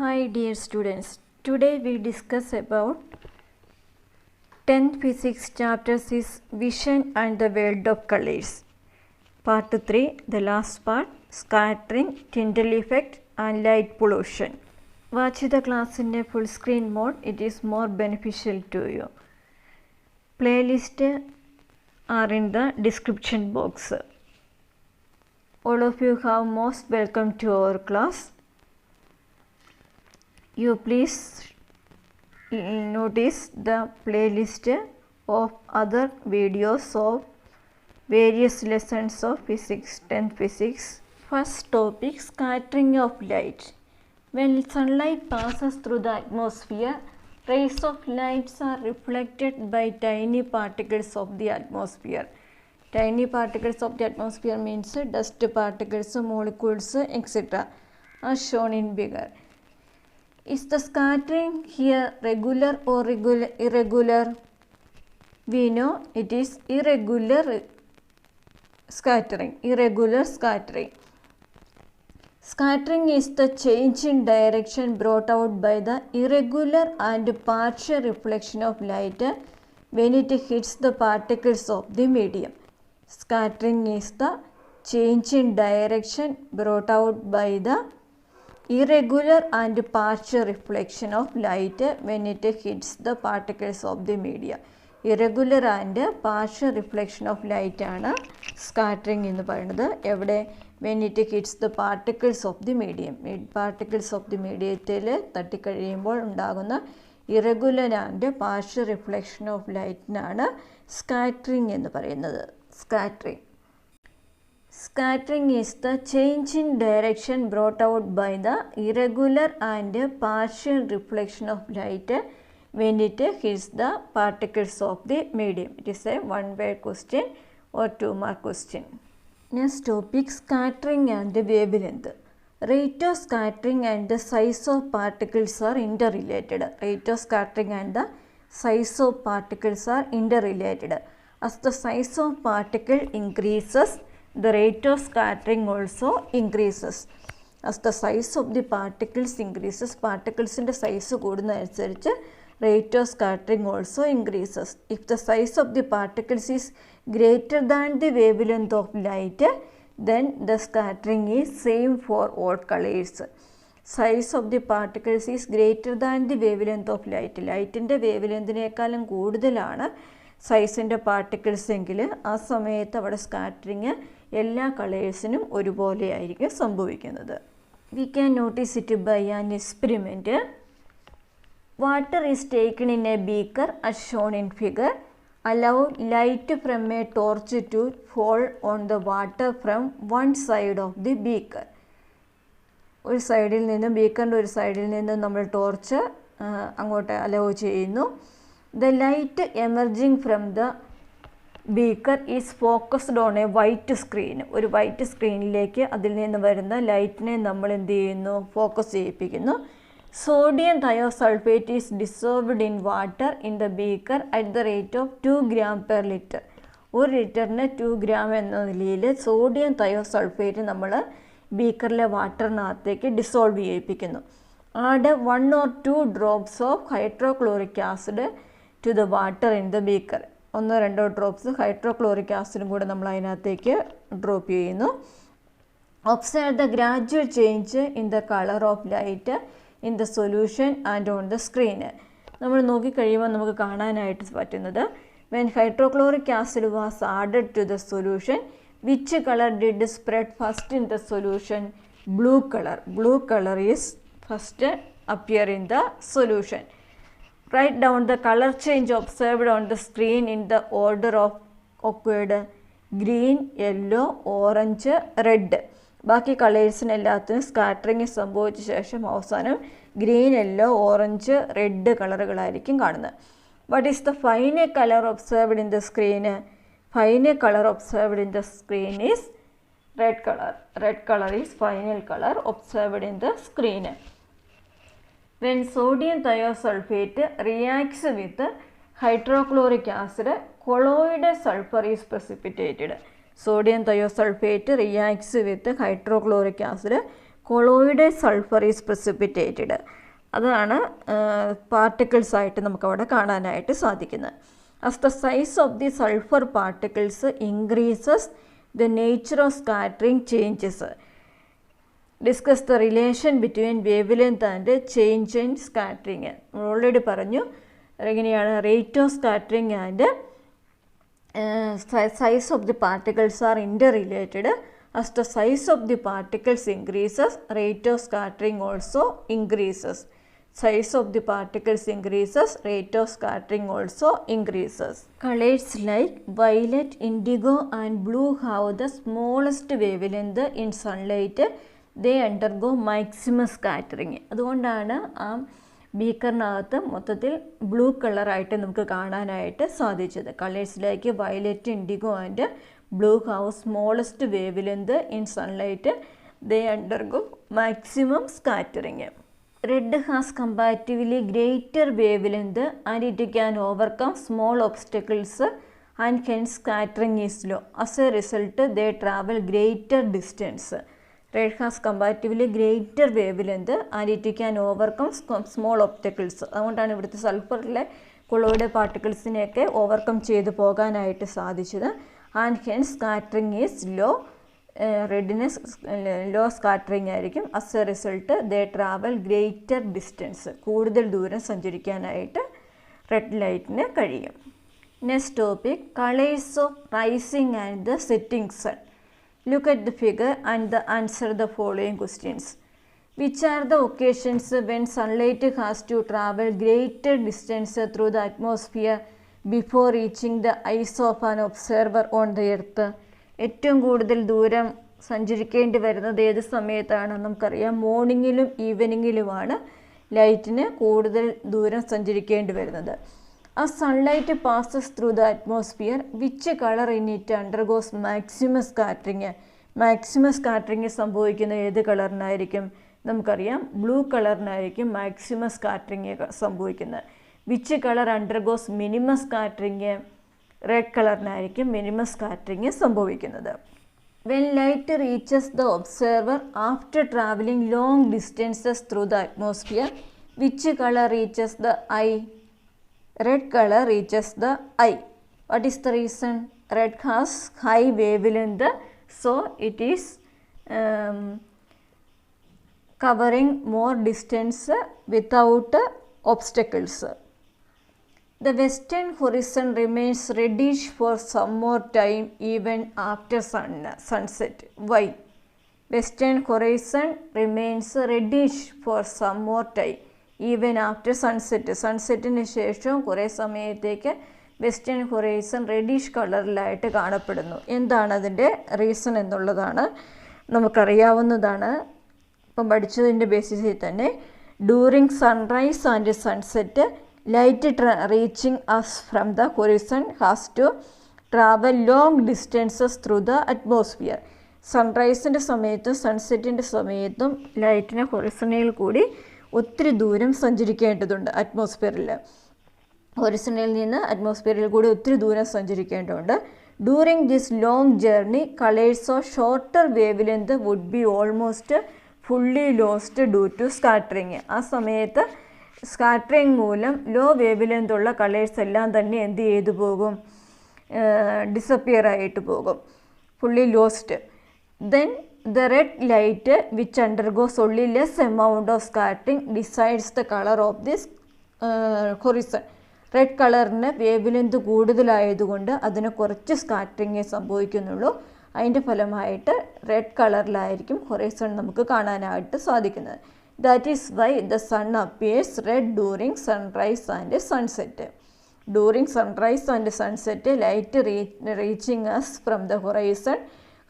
Hi dear students, today we discuss about 10th Physics chapter 6 Vision and the World of Colors. Part 3, the last part, Scattering, Tyndall Effect and Light Pollution. Watch the class in a full screen mode, it is more beneficial to you. Playlists are in the description box. All of you are most welcome to our class. You please notice the playlist of other videos of various lessons of physics, 10th physics. First topic, scattering of light. When sunlight passes through the atmosphere, rays of light are reflected by tiny particles of the atmosphere. Tiny particles of the atmosphere means dust particles, molecules, etc. as shown in figure. Is the scattering here regular or irregular? We know it is irregular scattering. Irregular scattering. Scattering is the change in direction brought out by the irregular and partial reflection of light when it hits the particles of the medium. Scattering is the change in direction brought out by the irregular and partial reflection of light when it hits the particles of the media. Irregular and partial reflection of light ആണ് scattering എന്ന് പറയുന്നത്. എവിടെ? when it hits the particles of the medium. Particles of the mediumത്തിൽ തട്ടിക്കഴിയുമ്പോൾ ഉണ്ടാകുന്ന irregular and partial reflection of lightനാണ് scattering എന്ന് പറയുന്നത്. Scattering. Scattering is the change in direction brought out by the irregular and partial reflection of light when it hits the particles of the medium. It is a one-word question or two-mark question. Next topic, scattering and wavelength. Rate of scattering and the size of particles are interrelated. Rate of scattering and the size of particles are interrelated. As the size of particle increases, the rate of scattering also increases. As the size of the particles increases, particles in the size കൂടുന്നതനുസരിച്ച് rate of scattering also increases. If the size of the particles is greater than the wavelength of light, then the scattering is same for all colors. Size of the particles is greater than the wavelength of light. ലൈറ്റിൻ്റെ വേവ്ലെങ്തിനേക്കാളും കൂടുതലാണ് സൈസിൻ്റെ particles എങ്കിൽ ആ സമയത്ത് അവിടെ scattering എല്ലാ കളേഴ്സിനും ഒരുപോലെ ആയിരിക്കും സംഭവിക്കുന്നത്. We can notice it by an experiment. Water is taken in a beaker as shown in figure. Allow light from a torch to fall on the water from one side of the beaker. ഒരു സൈഡിൽ നിന്ന് ബീക്കറിൻ്റെ ഒരു സൈഡിൽ നിന്ന് നമ്മൾ torch അങ്ങോട്ട് hello ചെയ്യുന്നു. The light emerging from the beaker is focused on a white screen. ഒരു വൈറ്റ് സ്ക്രീനിലേക്ക് അതിൽ നിന്ന് വരുന്ന ലൈറ്റിനെ നമ്മൾ എന്ത് ചെയ്യുന്നു? ഫോക്കസ് ചെയ്യിപ്പിക്കുന്നു. Sodium thiosulphate is dissolved in water in the beaker at the rate of 2 gram per liter. ഒരു ലിറ്ററിന് 2 gram എന്ന നിലയിൽ സോഡിയം തയോസൾഫേറ്റ് നമ്മൾ ബീക്കറിലെ വാട്ടറിനകത്തേക്ക് ഡിസോൾവ് ചെയ്യിപ്പിക്കുന്നു. Add 1 or 2 drops of hydrochloric acid to the water in the beaker. 1-2 drops hydrochloric ആസിഡും കൂടെ നമ്മൾ അതിനകത്തേക്ക് ഡ്രോപ്പ് ചെയ്യുന്നു. Observe the gradual change in the colour of light in the solution and on the screen. നമ്മൾ നോക്കിക്കഴിയുമ്പോൾ നമുക്ക് കാണാനായിട്ട് പറ്റുന്നത് when hydrochloric acid was added to the solution, which colour did spread first in the solution? Blue colour. Blue colour is first appear in the solution. Write down the color change observed on the screen in the order of occurred. Green, yellow, orange, red. ബാക്കി കളേഴ്സിന് എല്ലാത്തിനും scattering സംഭവിച്ച ശേഷം അവസാനം green, yellow, orange, red കളറുകളായിരിക്കും കാണുന്നത്. What is the final colour observed in the screen? Final colour observed in the screen is red colour. Red colour is final colour observed in the screen. When sodium thiosulfate reacts with hydrochloric acid, colloidal sulfur is precipitated. Sodium thiosulfate reacts with hydrochloric acid, colloid sulphur is precipitated. അതാണ് particles ആയിട്ട് നമുക്കവിടെ കാണാനായിട്ട് സാധിക്കുന്നത്. As the size of the sulphur particles increases the nature of scattering changes. Discuss the relation between wave length and change in scattering. നമ്മൾ already പറഞ്ഞു എങ്ങനെയാണ് rate of scattering and size of the particles are interrelated. As the size of the particles increases, rate of scattering also increases. Size of the particles increases, rate of scattering also increases. Colors like violet, indigo and blue have the smallest wavelength in sunlight. They undergo maximum scattering. അതുകൊണ്ടാണ് ആ ബീക്കറിനകത്ത് മൊത്തത്തിൽ blue കളറായിട്ട് നമുക്ക് കാണാനായിട്ട് സാധിച്ചത്. കളേഴ്സിലേക്ക് violet, indigo and blue have smallest wavelength in sunlight. They undergo maximum scattering. Red has comparatively greater wavelength and it can overcome small obstacles and hence scattering is low. As a result they travel greater distance. Red has comparatively greater wavelength and it can overcome small obstacles. അതുകൊണ്ടാണ് ഇവിടുത്തെ സൾഫറിലെ colloid പാർട്ടിക്കിൾസിനെയൊക്കെ overcome ചെയ്ത് പോകാനായിട്ട് സാധിച്ചത്. And hence scattering is low. റെഡിന് low scattering ആയിരിക്കും. As a result they travel greater distance. കൂടുതൽ ദൂരം സഞ്ചരിക്കാനായിട്ട് റെഡ് ലൈറ്റിന് കഴിയും. Next topic colours of rising and the setting sun. Look at the figure and answer the following questions. Which are the occasions when sunlight has to travel greater distance through the atmosphere before reaching the eyes of an observer on the earth? ഏറ്റവും കൂടുതൽ ദൂരം സഞ്ചരിക്കേണ്ടി വരുന്നത് ഏത് സമയത്താണ്? നമുക്കറിയാം മോർണിംഗിലും ഈവനിങ്ങിലുമാണ് ലൈറ്റിന് കൂടുതൽ ദൂരം സഞ്ചരിക്കേണ്ടി വരുന്നത്. As sunlight passes through the atmosphere, which color in it undergoes maximum scattering? Maximum scattering സംഭവിക്കുന്ന ഏത് കളറിനായിരിക്കും? നമുക്കറിയാം ബ്ലൂ കളറിനായിരിക്കും മാക്സിമം സ്കാറ്ററിങ് സംഭവിക്കുന്നത്. Which colour undergoes minimum scattering? Red കളറിനായിരിക്കും മിനിമം സ്കാറ്ററിങ് സംഭവിക്കുന്നത്. When light reaches the observer after traveling long distances through the atmosphere, which color reaches the eye? Red color reaches the eye. What is the reason? Red has high wavelength, so it is covering more distance without obstacles. The western horizon remains reddish for some more time even after sunset. Why? Western horizon remains reddish for some more time even after sunset. സൺസെറ്റിന് ശേഷം കുറേ സമയത്തേക്ക് western horizon reddish കളറിലായിട്ട് കാണപ്പെടുന്നു. എന്താണ് അതിൻ്റെ reason എന്നുള്ളതാണ് നമുക്കറിയാവുന്നതാണ്. ഇപ്പം പഠിച്ചതിൻ്റെ ബേസിസിൽ തന്നെ during sunrise and sunset light reaching us from the horizon has to travel long distances through the atmosphere. സൺറൈസിൻ്റെ സമയത്തും സൺസെറ്റിൻ്റെ സമയത്തും ലൈറ്റിന് ഹൊറൈസണിൽ കൂടി ഒത്തിരി ദൂരം സഞ്ചരിക്കേണ്ടതുണ്ട്. അറ്റ്മോസ്ഫിയറിൽ ഹൊറിസണിൽ നിന്ന് അറ്റ്മോസ്ഫിയറിൽ കൂടി ഒത്തിരി ദൂരം സഞ്ചരിക്കേണ്ടതുണ്ട്. During this long journey colours of shorter wavelength would be almost fully lost due to scattering. ആ സമയത്ത് സ്കാറ്ററിങ് മൂലം ലോ വേവ് ലെങ്ത് ഉള്ള കളേഴ്സ് എല്ലാം തന്നെ എന്ത് ചെയ്തു പോകും? ഡിസപ്പിയർ ആയിട്ട് പോകും. Fully lost. Then the red light which undergoes only less amount of scattering decides the color of this horizon. Red കളറിന് വേവ് ലെങ്ത് കൂടുതലായതുകൊണ്ട് അതിന് കുറച്ച് സ്കാറ്ററിങ്ങേ സംഭവിക്കുന്നുള്ളൂ. അതിൻ്റെ ഫലമായിട്ട് റെഡ് കളറിലായിരിക്കും ഹൊറൈസൺ നമുക്ക് കാണാനായിട്ട് സാധിക്കുന്നത്. That is why the sun appears red during sunrise and sunset. During sunrise and sunset light reaching us from the horizon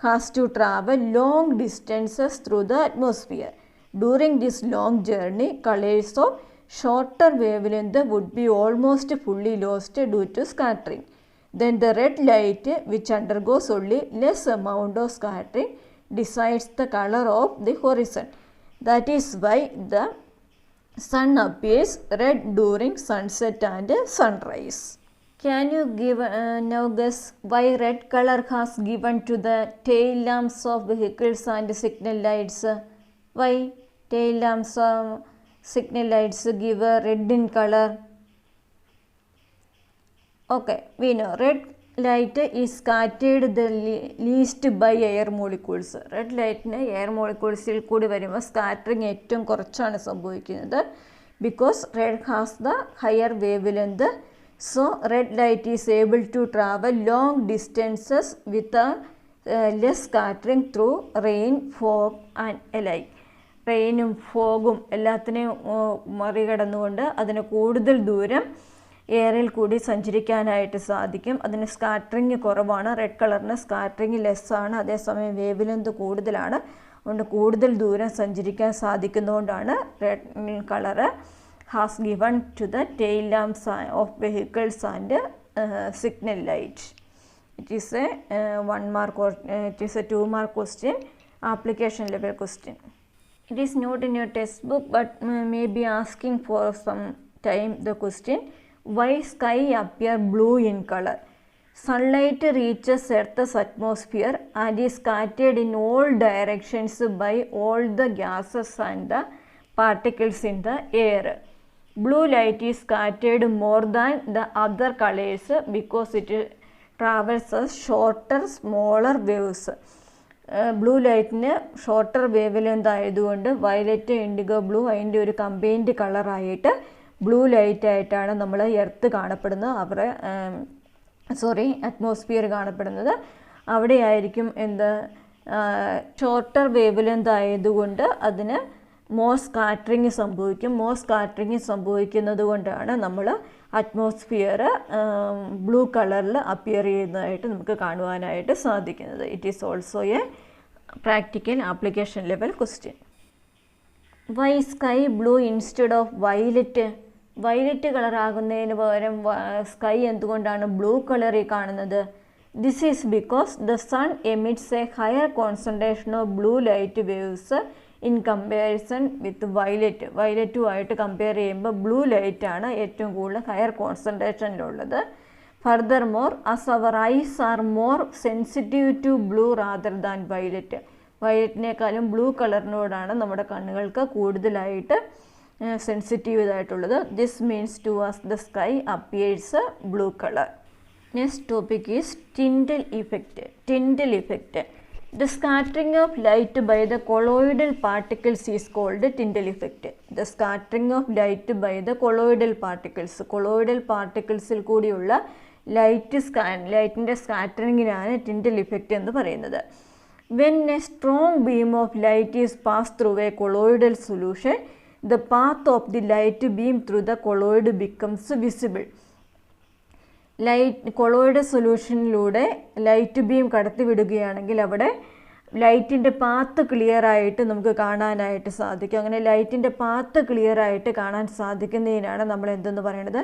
has to travel long distances through the atmosphere. During this long journey, colors of shorter wavelength would be almost fully lost due to scattering. Then the red light, which undergoes only less amount of scattering, decides the color of the horizon. That is why the sun appears red during sunset and sunrise. Can you give now guess why red color has given to the tail lamps of vehicles and signal lights? Why? Tail lamps signal lights give a red in color. Okay, we know red light is scattered the least by air molecules. Red light air molecules കൂടി വരുമ്പോൾ scattering ഏറ്റവും കുറച്ചാണ് സംഭവിക്കുന്നത്. Because red has the higher wavelength, so red light is able to travel long distances with a less scattering through rain, fog and alike. റെയിനും ഫോഗും എല്ലാത്തിനെയും മറികടന്നുകൊണ്ട് അതിന് കൂടുതൽ ദൂരം എയറിൽ കൂടി സഞ്ചരിക്കാനായിട്ട് സാധിക്കും. അതിന് സ്കാറ്ററിങ് കുറവാണ്. റെഡ് കളറിന് സ്കാറ്ററിങ് ലെസ്സാണ്, അതേസമയം വേവ് ലെങ്ത് കൂടുതലാണ്. അതുകൊണ്ട് കൂടുതൽ ദൂരം സഞ്ചരിക്കാൻ സാധിക്കുന്നതുകൊണ്ടാണ് red colour has given to the tail lamps of vehicles and signal light. It is a 1 mark or it is a 2 mark question, application level question. It is not in your textbook but may be asking for some time the question, why sky appear blue in color? Sunlight reaches Earth's atmosphere and is scattered in all directions by all the gases and the particles in the air. Blue light is scattered more than the other colors because it travels as shorter, smaller waves. Blue ലൈറ്റിന് shorter wavelength ആയതുകൊണ്ട് violet, indigo blue അതിൻ്റെ ഒരു combined കളറായിട്ട് blue ലൈറ്റായിട്ടാണ് നമ്മൾ earth കാണപ്പെടുന്നത്, atmosphere കാണപ്പെടുന്നത്. അവിടെയായിരിക്കും shorter wavelength ആയതുകൊണ്ട് അതിന് മോർ സ്കാറ്ററിങ് സംഭവിക്കും. മോർ സ്കാറ്ററിങ് സംഭവിക്കുന്നത് കൊണ്ടാണ് നമ്മൾ അറ്റ്മോസ്ഫിയർ ബ്ലൂ കളറിൽ അപ്പിയർ ചെയ്യുന്നതായിട്ട് നമുക്ക് കാണുവാനായിട്ട് സാധിക്കുന്നത്. It is also a practical application level question. Why sky blue instead of violet? Violet കളറാകുന്നതിന് പകരം സ്കൈ എന്തുകൊണ്ടാണ് ബ്ലൂ കളറിൽ കാണുന്നത്? This is because the sun emits a higher concentration of blue light waves in comparison with violet. വയലറ്റുമായിട്ട് compare ചെയ്യുമ്പോൾ blue ലൈറ്റാണ് ഏറ്റവും കൂടുതൽ ഹയർ കോൺസെൻട്രേഷനിലുള്ളത്. Furthermore as our eyes are more sensitive to blue rather than violet. വയലറ്റിനേക്കാളും blue കളറിനോടാണ് നമ്മുടെ കണ്ണുകൾക്ക് കൂടുതലായിട്ട് സെൻസിറ്റീവ് ഇതായിട്ടുള്ളത്. This means to us the sky appears blue color. Next topic is Tyndall effect. Tyndall effect. The scattering of light by the colloidal particles is called Tyndall effect. The scattering of light by the colloidal particles. Colloidal particlesൽ കൂടിയുള്ള ലൈറ്റിൻ്റെ സ്കാറ്ററിങ്ങിനാണ് Tyndall effect എന്ന് പറയുന്നത്. When a strong beam of light is passed through a colloidal solution, the path of the light beam through the colloid becomes visible. Colloid സൊല്യൂഷനിലൂടെ light beam കടത്തി വിടുകയാണെങ്കിൽ അവിടെ ലൈറ്റിൻ്റെ path clear ആയിട്ട് നമുക്ക് കാണാനായിട്ട് സാധിക്കും. അങ്ങനെ ലൈറ്റിൻ്റെ പാത്ത് ക്ലിയർ ആയിട്ട് കാണാൻ സാധിക്കുന്നതിനാണ് നമ്മൾ എന്തെന്ന് പറയുന്നത്?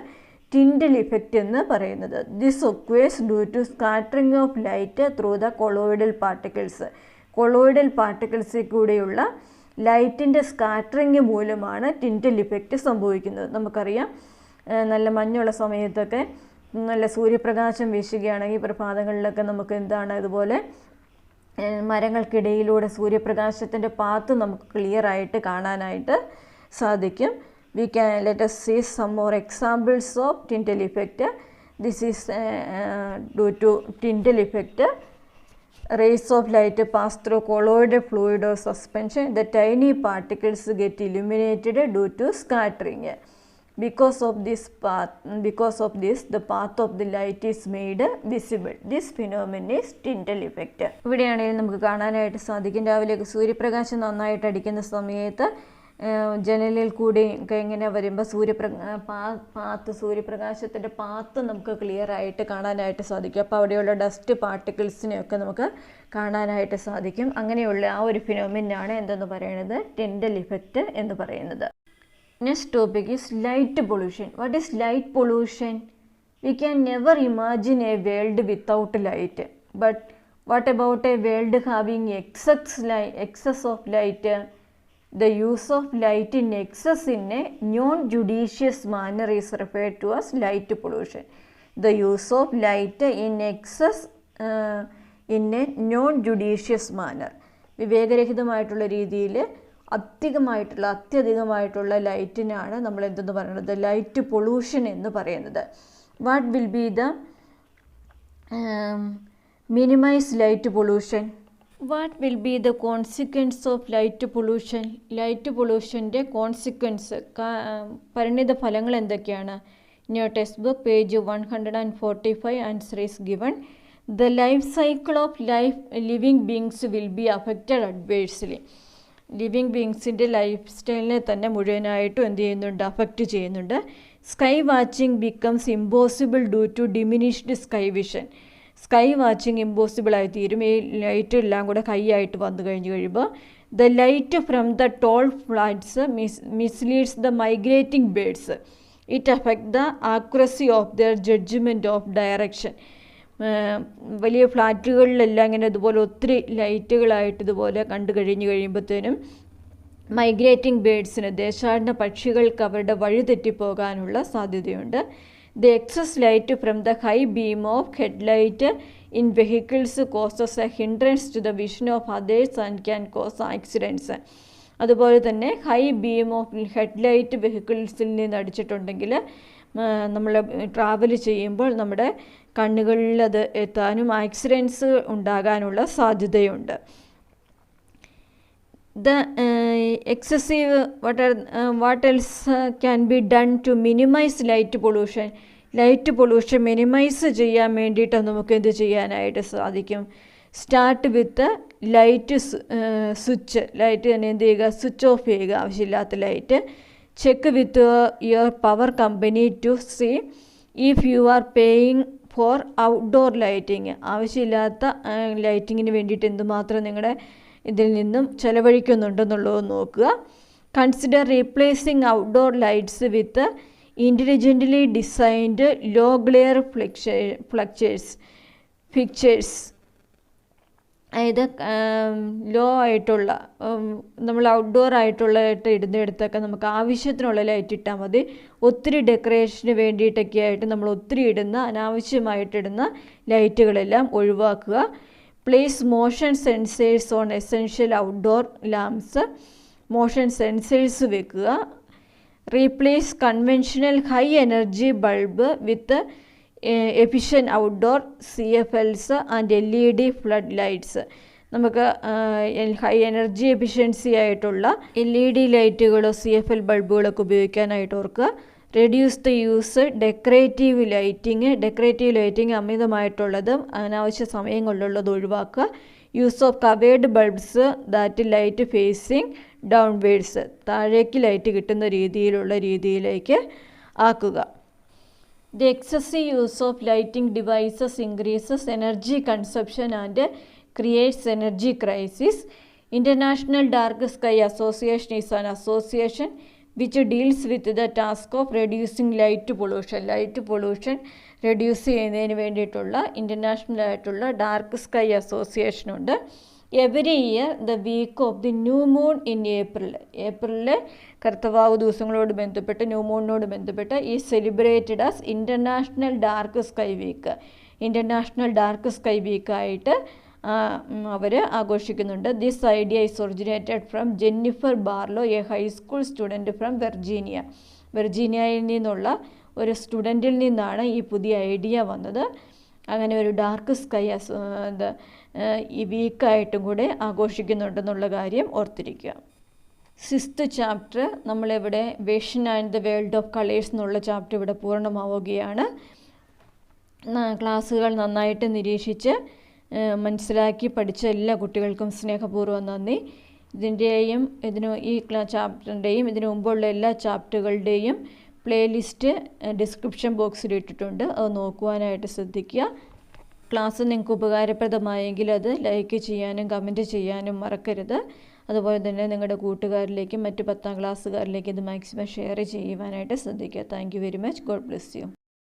ടിൻഡൽ ഇഫക്റ്റ് എന്ന് പറയുന്നത്. This occurs due to scattering of light through the colloidal particles. Colloidal പാർട്ടിക്കിൾസിൽ കൂടെയുള്ള ലൈറ്റിൻ്റെ സ്കാറ്ററിങ് മൂലമാണ് ടിൻഡൽ ഇഫക്റ്റ് സംഭവിക്കുന്നത്. നമുക്കറിയാം, നല്ല മഞ്ഞുള്ള സമയത്തൊക്കെ നല്ല സൂര്യപ്രകാശം വീശുകയാണെങ്കിൽ പ്രഭാതങ്ങളിലൊക്കെ നമുക്ക് ഇതുപോലെ മരങ്ങൾക്കിടയിലൂടെ സൂര്യപ്രകാശത്തിൻ്റെ പാത്ത് നമുക്ക് ക്ലിയർ ആയിട്ട് കാണാനായിട്ട് സാധിക്കും. We can let us see some more examples of Tyndall effect. This is due to Tyndall effect. Rays of light pass through colloidal fluid or suspension. The tiny particles get illuminated due to scattering. Because of this, the path of the light is made visible. This phenomenon is Tyndall effect. ഇവിടെയാണെങ്കിൽ നമുക്ക് കാണാനായിട്ട് സാധിക്കും, രാവിലെ സൂര്യപ്രകാശം നന്നായിട്ട് അടിക്കുന്ന സമയത്ത് ജനലിൽ കൂടി ഇങ്ങനെ വരുമ്പോൾ സൂര്യപ്രകാശത്തിൻ്റെ പാത്ത് നമുക്ക് ക്ലിയർ ആയിട്ട് കാണാനായിട്ട് സാധിക്കും. അപ്പോൾ അവിടെയുള്ള ഡസ്റ്റ് പാർട്ടിക്കിൾസിനെയൊക്കെ നമുക്ക് കാണാനായിട്ട് സാധിക്കും. അങ്ങനെയുള്ള ആ ഒരു ഫിനോമിനാണ് എന്തെന്ന് പറയുന്നത്? ടിൻഡൽ ഇഫക്റ്റ് എന്ന് പറയുന്നത്. Next topic is light pollution. What is light pollution? We can never imagine a world without light. But what about a world having excess of light? The use of light in excess in a non-judicious manner is referred to as light pollution. The use of light in excess in a non-judicious manner. വിവേകരഹിതമായിട്ടുള്ള രീതിയിൽ അത്യധികമായിട്ടുള്ള ലൈറ്റിനാണ് നമ്മൾ എന്തെന്ന് പറയുന്നത്, light pollution എന്ന് പറയുന്നത്. What will be the minimise light pollution? What will be the consequence of light pollution? Light പൊള്യൂഷൻ്റെ consequence, പരിണിത ഫലങ്ങൾ എന്തൊക്കെയാണ്? In your textbook page 145 answer is given. The life cycle of living beings will be affected adversely. Living ബീങ്സിൻ്റെ life സ്റ്റൈലിനെ തന്നെ മുഴുവനായിട്ടും എന്ത് ചെയ്യുന്നുണ്ട്, അഫക്റ്റ് ചെയ്യുന്നുണ്ട്. Sky watching becomes impossible due to diminished sky vision. Sky watching ഇമ്പോസിബിളായി തീരും ഈ ലൈറ്റ് എല്ലാം കൂടെ കൈയായിട്ട് വന്നു കഴിയുമ്പോൾ. The light from the tall flats misleads the migrating birds. It affect the accuracy of their judgement of direction. വലിയ ഫ്ലാറ്റുകളിലെല്ലാം ഇങ്ങനെ ഇതുപോലെ ഒത്തിരി ലൈറ്റുകളായിട്ട് ഇതുപോലെ കണ്ടു കഴിയുമ്പോഴത്തേനും മൈഗ്രേറ്റിംഗ് ബേഡ്സിന്, ദേശാടന പക്ഷികൾക്ക് അവരുടെ വഴി തെറ്റിപ്പോകാനുള്ള സാധ്യതയുണ്ട്. The excess light from the high beam of headlight in vehicles causes a hindrance to the vision of others and can cause accidents. അതുപോലെ തന്നെ ഹൈ ബീം ഓഫ് ഹെഡ്ലൈറ്റ് വെഹിക്കിൾസിൽ നിന്ന് അടിച്ചിട്ടുണ്ടെങ്കിൽ നമ്മൾ ട്രാവൽ ചെയ്യുമ്പോൾ നമ്മുടെ കണ്ണുകളിൽ അത് എത്താനും ആക്സിഡൻറ്റ്സ് ഉണ്ടാകാനുള്ള സാധ്യതയുണ്ട്. The excessive what else can be done to minimise light pollution? Light pollution minimise ചെയ്യാൻ വേണ്ടിയിട്ട് നമുക്ക് എന്ത് ചെയ്യാനായിട്ട് സാധിക്കും? Start with light switch. Light തന്നെ എന്ത് ചെയ്യുക, സ്വിച്ച് ഓഫ് ചെയ്യുക ആവശ്യമില്ലാത്ത light. Check with your power company to see if you are paying for outdoor lighting. ആവശ്യമില്ലാത്ത ലൈറ്റിങ്ങിന് വേണ്ടിയിട്ട് എന്തുമാത്രം നിങ്ങളുടെ ഇതിൽ നിന്നും ചെലവഴിക്കുന്നുണ്ടെന്നുള്ളത് നോക്കുക. Consider replacing outdoor lights with intelligently designed low glare fixtures. അതായത് ലോ ആയിട്ടുള്ള, നമ്മൾ ഔട്ട്ഡോർ ആയിട്ടുള്ളതായിട്ട് ഇടുന്നിടത്തൊക്കെ നമുക്ക് ആവശ്യത്തിനുള്ള ലൈറ്റ് ഇട്ടാൽ മതി. ഒത്തിരി ഡെക്കറേഷന് വേണ്ടിയിട്ടൊക്കെ ആയിട്ട് നമ്മൾ ഒത്തിരി ഇടുന്ന, അനാവശ്യമായിട്ടിടുന്ന ലൈറ്റുകളെല്ലാം ഒഴിവാക്കുക. Place motion sensors on essential outdoor lamps. Motion sensors വെക്കുക. Replace conventional high energy bulb with efficient outdoor CFLs and LED flood lights. നമുക്ക് ഹൈ എനർജി എഫിഷ്യൻസി ആയിട്ടുള്ള LED ലൈറ്റുകളോ CFL ബൾബുകളൊക്കെ ഉപയോഗിക്കാനായിട്ട് ഓർക്കുക. Reduce the use decorative lighting അമിതമായിട്ടുള്ളതും അനാവശ്യ സമയങ്ങളിലുള്ളത് ഒഴിവാക്കുക. Use of covered bulbs that light facing downwards. താഴേക്ക് ലൈറ്റ് കിട്ടുന്ന രീതിയിലേക്ക് ആക്കുക. The excessive use of lighting devices increases energy consumption and creates energy crisis. International Dark Sky Association is an association which deals with the task of reducing light pollution. Light pollution reduce ചെയ്യുന്നതിന് വേണ്ടിയിട്ടുള്ള international ആയിട്ടുള്ള dark sky association ഉണ്ട്. Every year the week of the new moon in ഏപ്രിലിലെ കർത്തവാവ് ദിവസങ്ങളോട് ബന്ധപ്പെട്ട്, new മൂണിനോട് ബന്ധപ്പെട്ട് ഈ celebrated as international dark sky week. International dark sky വീക്കായിട്ട് അവർ ആഘോഷിക്കുന്നുണ്ട്. This idea is originated from Jennifer Barlow, a high school student from വെർജീനിയയിൽ നിന്നുള്ള ഒരു സ്റ്റുഡൻറ്റിൽ നിന്നാണ് ഈ പുതിയ ഐഡിയ വന്നത്. അങ്ങനെ ഒരു ഡാർക്ക് സ്കൈ ഈ വീക്കായിട്ടും കൂടെ ആഘോഷിക്കുന്നുണ്ടെന്നുള്ള കാര്യം ഓർത്തിരിക്കുക. 6th ചാപ്റ്റർ നമ്മളിവിടെ vision and the world of colours എന്നുള്ള ചാപ്റ്റർ ഇവിടെ പൂർണ്ണമാവുകയാണ്. ക്ലാസ്സുകൾ നന്നായിട്ട് നിരീക്ഷിച്ച് മനസ്സിലാക്കി പഠിച്ച എല്ലാ കുട്ടികൾക്കും സ്നേഹപൂർവ്വം നന്ദി. ഈ ചാപ്റ്ററിൻ്റെയും ഇതിനു മുമ്പുള്ള എല്ലാ ചാപ്റ്ററുകളുടെയും പ്ലേലിസ്റ്റ് ഡിസ്ക്രിപ്ഷൻ ബോക്സിൽ ഇട്ടിട്ടുണ്ട്. അത് നോക്കുവാനായിട്ട് ശ്രദ്ധിക്കുക. ക്ലാസ് നിങ്ങൾക്ക് ഉപകാരപ്രദമായെങ്കിൽ അത് ലൈക്ക് ചെയ്യാനും കമൻറ്റ് ചെയ്യാനും മറക്കരുത്. അതുപോലെ തന്നെ നിങ്ങളുടെ കൂട്ടുകാരിലേക്കും മറ്റ് 10ാം ക്ലാസ്സുകാരിലേക്കും ഇത് മാക്സിമം ഷെയർ ചെയ്യുവാനായിട്ട് ശ്രദ്ധിക്കുക. Thank you very much. God bless you.